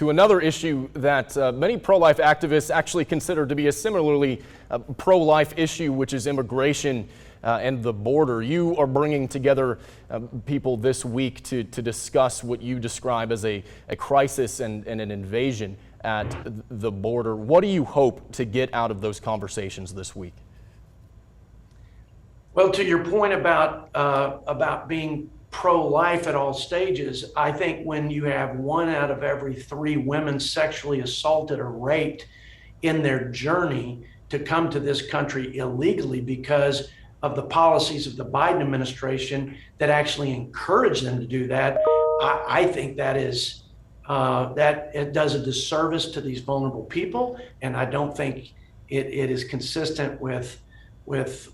to another issue that many pro-life activists actually consider to be a similarly pro-life issue, which is immigration and the border. You are bringing together people this week to discuss what you describe as a crisis and an invasion at the border. What do you hope to get out of those conversations this week? Well, to your point about being pro-life at all stages, I think when you have 1 out of every 3 women sexually assaulted or raped in their journey to come to this country illegally because of the policies of the Biden administration that actually encourage them to do that, I think that is that it does a disservice to these vulnerable people, and I don't think it is consistent with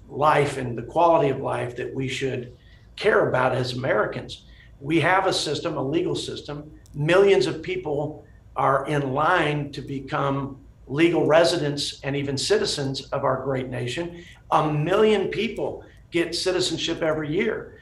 life and the quality of life that we should care about as Americans. We have a system, a legal system. Millions of people are in line to become legal residents and even citizens of our great nation. 1 million people get citizenship every year.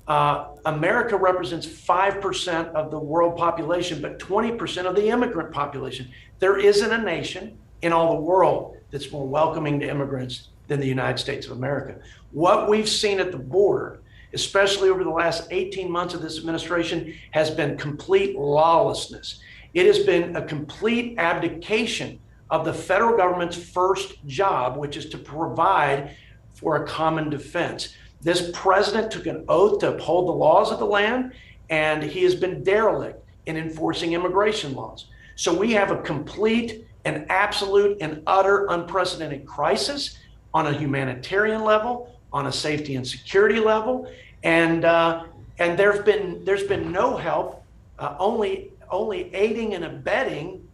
America represents 5% of the world population, but 20% of the immigrant population. There isn't a nation in all the world that's more welcoming to immigrants than the United States of America. What we've seen at the border, especially over the last 18 months of this administration, has been complete lawlessness. It has been a complete abdication of the federal government's first job, which is to provide for a common defense. This president took an oath to uphold the laws of the land, and he has been derelict in enforcing immigration laws. So we have a complete and absolute and utter unprecedented crisis on a humanitarian level, on a safety and security level, and there's been no help, only aiding and abetting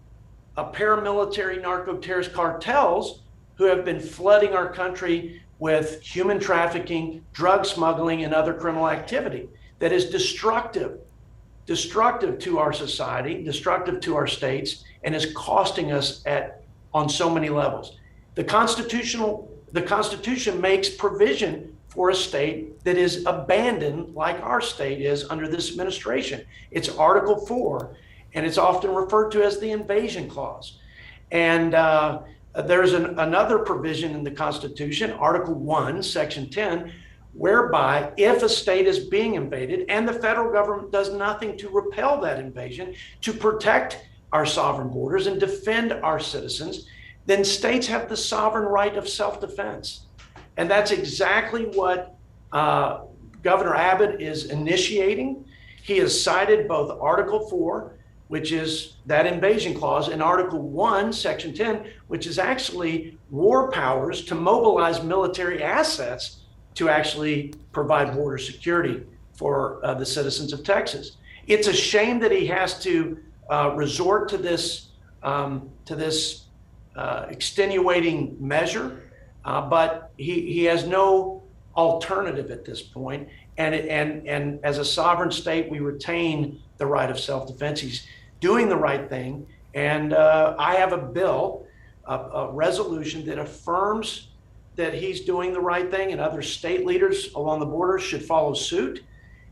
paramilitary narco-terrorist cartels who have been flooding our country with human trafficking, drug smuggling, and other criminal activity that is destructive to our society, destructive to our states, and is costing us on so many levels. The Constitution makes provision for a state that is abandoned like our state is under this administration. It's Article 4, and it's often referred to as the invasion clause. And there's another provision in the Constitution, Article 1, Section 10, whereby if a state is being invaded and the federal government does nothing to repel that invasion, to protect our sovereign borders and defend our citizens, then states have the sovereign right of self-defense. And that's exactly what Governor Abbott is initiating. He has cited both Article 4, which is that invasion clause, and Article 1, Section 10, which is actually war powers to mobilize military assets to actually provide border security for the citizens of Texas. It's a shame that he has to resort to this extenuating measure, but he has no alternative at this point. And as a sovereign state, we retain the right of self-defense. He's doing the right thing. And I have a bill, a resolution that affirms that he's doing the right thing, and other state leaders along the border should follow suit.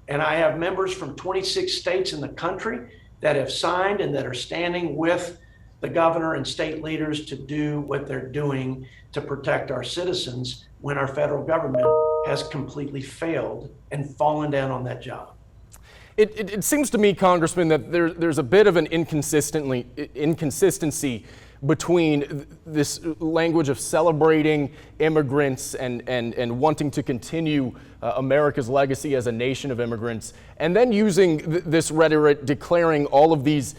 And I have members from 26 states in the country that have signed and that are standing with the governor and state leaders to do what they're doing to protect our citizens when our federal government has completely failed and fallen down on that job. It seems to me, Congressman, that there's a bit of an inconsistency between this language of celebrating immigrants and wanting to continue America's legacy as a nation of immigrants, and then using this rhetoric declaring all of these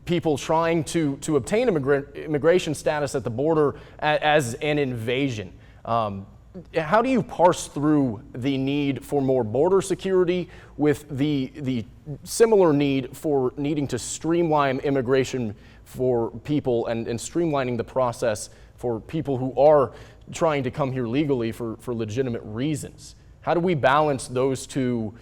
people trying to obtain immigration status at the border as an invasion. How do you parse through the need for more border security with the similar need for needing to streamline immigration for people and streamlining the process for people who are trying to come here legally for legitimate reasons? How do we balance those two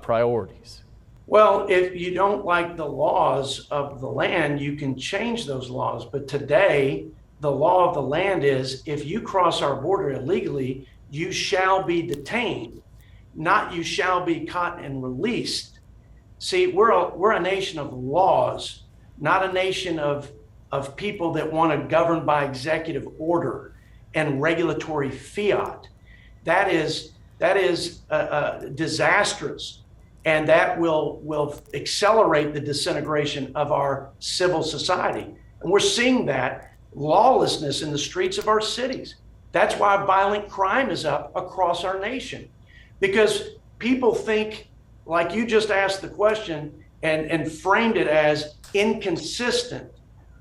priorities? Well, if you don't like the laws of the land, you can change those laws. But today, the law of the land is if you cross our border illegally, you shall be detained, not you shall be caught and released. See, we're a nation of laws. not a nation of people that want to govern by executive order and regulatory fiat. That is disastrous, and that will accelerate the disintegration of our civil society. And we're seeing that lawlessness in the streets of our cities. That's why violent crime is up across our nation, because people think, like you just asked the question and framed it as inconsistent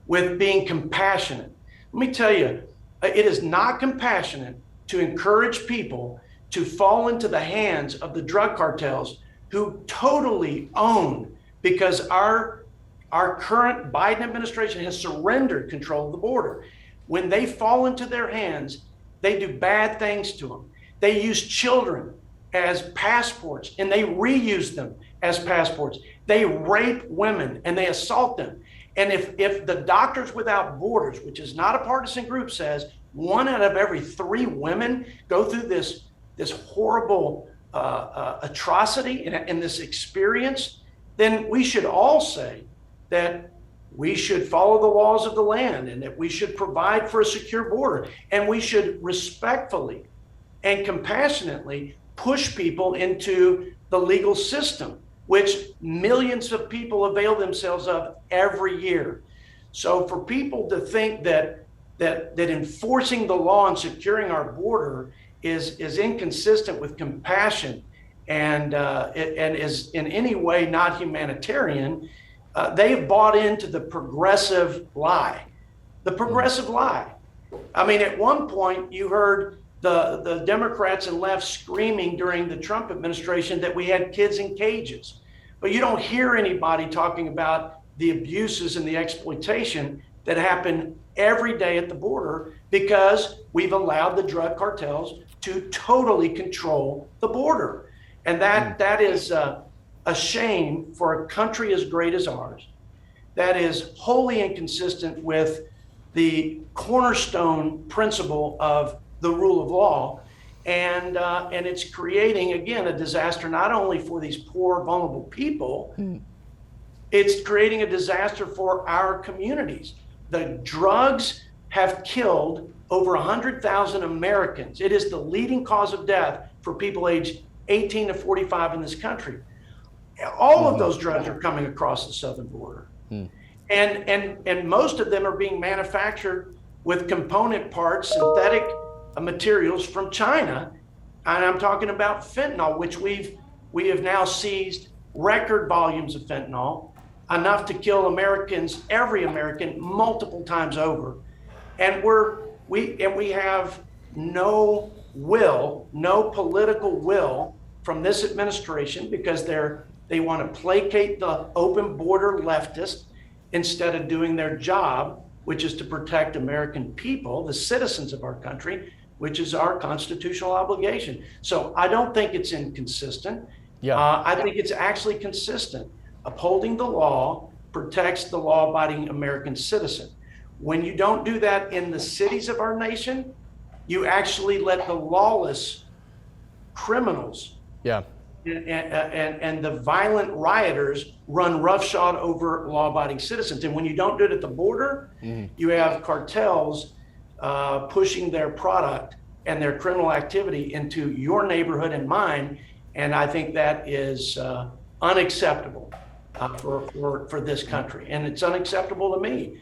with being compassionate. Let me tell you, it is not compassionate to encourage people to fall into the hands of the drug cartels who totally own, because our current Biden administration has surrendered control of the border. When they fall into their hands, they do bad things to them. They use children as passports and they reuse them as passports. They rape women and they assault them. And if the Doctors Without Borders, which is not a partisan group, says 1 out of every 3 women go through this horrible atrocity and this experience, then we should all say that we should follow the laws of the land and that we should provide for a secure border, and we should respectfully and compassionately push people into the legal system, which millions of people avail themselves of every year. So for people to think that enforcing the law and securing our border is inconsistent with compassion and is in any way not humanitarian, they have bought into the progressive lie. The progressive lie. I mean, at one point you heard the Democrats and left screaming during the Trump administration that we had kids in cages. But you don't hear anybody talking about the abuses and the exploitation that happen every day at the border, because we've allowed the drug cartels to totally control the border. And that is a shame for a country as great as ours. That is wholly inconsistent with the cornerstone principle of the rule of law. And it's creating, again, a disaster not only for these poor, vulnerable people, it's creating a disaster for our communities. The drugs have killed over 100,000 Americans. It is the leading cause of death for people aged 18 to 45 in this country. All of those drugs are coming across the southern border. And most of them are being manufactured with component parts, synthetic materials from China. And I'm talking about fentanyl, which we have now seized record volumes of fentanyl, enough to kill Americans, every American, multiple times over. And we have no political will from this administration, because they want to placate the open border leftists instead of doing their job, which is to protect American people, the citizens of our country, which is our constitutional obligation. So I don't think it's inconsistent. I think it's actually consistent. Upholding the law protects the law-abiding American citizen. When you don't do that in the cities of our nation, you actually let the lawless criminals and the violent rioters run roughshod over law-abiding citizens. And when you don't do it at the border, you have cartels pushing their product and their criminal activity into your neighborhood and mine. And I think that is unacceptable for this country. And it's unacceptable to me.